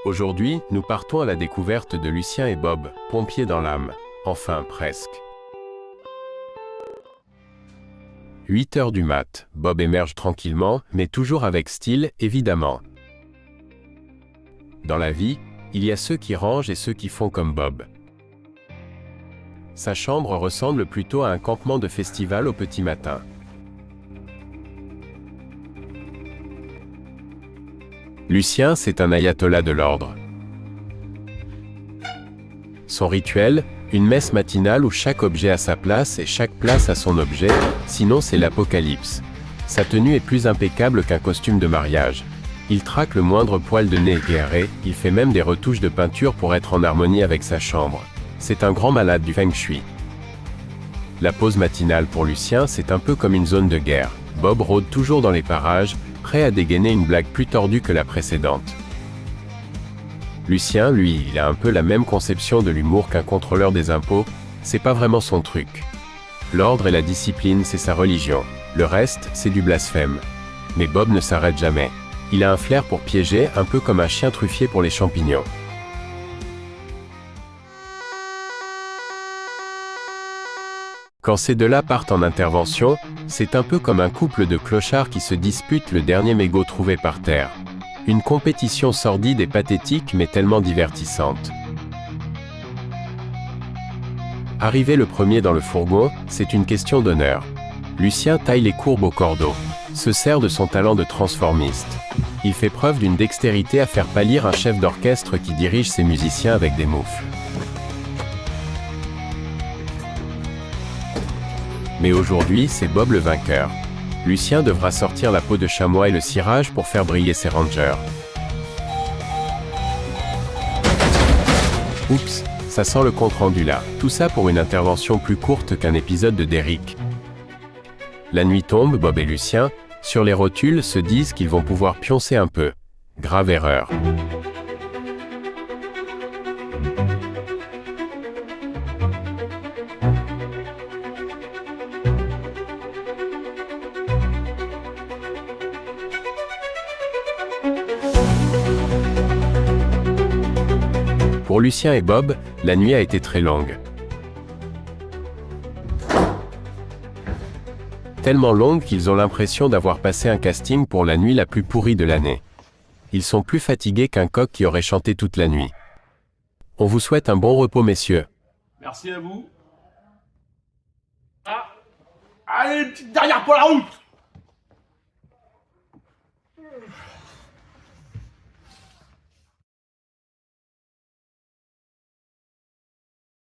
Aujourd'hui, nous partons à la découverte de Lucien et Bob, pompiers dans l'âme. Enfin, presque. 8 heures du mat, Bob émerge tranquillement, mais toujours avec style, évidemment. Dans la vie, il y a ceux qui rangent et ceux qui font comme Bob. Sa chambre ressemble plutôt à un campement de festival au petit matin. Lucien, c'est un ayatollah de l'ordre. Son rituel, une messe matinale où chaque objet a sa place et chaque place a son objet, sinon c'est l'apocalypse. Sa tenue est plus impeccable qu'un costume de mariage. Il traque le moindre poil de nez égaré, il fait même des retouches de peinture pour être en harmonie avec sa chambre. C'est un grand malade du feng shui. La pause matinale pour Lucien, c'est un peu comme une zone de guerre. Bob rôde toujours dans les parages, prêt à dégainer une blague plus tordue que la précédente. Lucien, lui, il a un peu la même conception de l'humour qu'un contrôleur des impôts, c'est pas vraiment son truc. L'ordre et la discipline, c'est sa religion. Le reste, c'est du blasphème. Mais Bob ne s'arrête jamais. Il a un flair pour piéger, un peu comme un chien truffier pour les champignons. Quand ces deux-là partent en intervention, c'est un peu comme un couple de clochards qui se disputent le dernier mégot trouvé par terre. Une compétition sordide et pathétique mais tellement divertissante. Arriver le premier dans le fourgon, c'est une question d'honneur. Lucien taille les courbes au cordeau, se sert de son talent de transformiste. Il fait preuve d'une dextérité à faire pâlir un chef d'orchestre qui dirige ses musiciens avec des moufles. Mais aujourd'hui, c'est Bob le vainqueur. Lucien devra sortir la peau de chamois et le cirage pour faire briller ses rangers. Oups, ça sent le compte-rendu là. Tout ça pour une intervention plus courte qu'un épisode de Derrick. La nuit tombe, Bob et Lucien, sur les rotules, se disent qu'ils vont pouvoir pioncer un peu. Grave erreur. Pour Lucien et Bob, la nuit a été très longue. Tellement longue qu'ils ont l'impression d'avoir passé un casting pour la nuit la plus pourrie de l'année. Ils sont plus fatigués qu'un coq qui aurait chanté toute la nuit. On vous souhaite un bon repos, messieurs. Merci à vous. Ah. Allez, une petite dernière pour la route.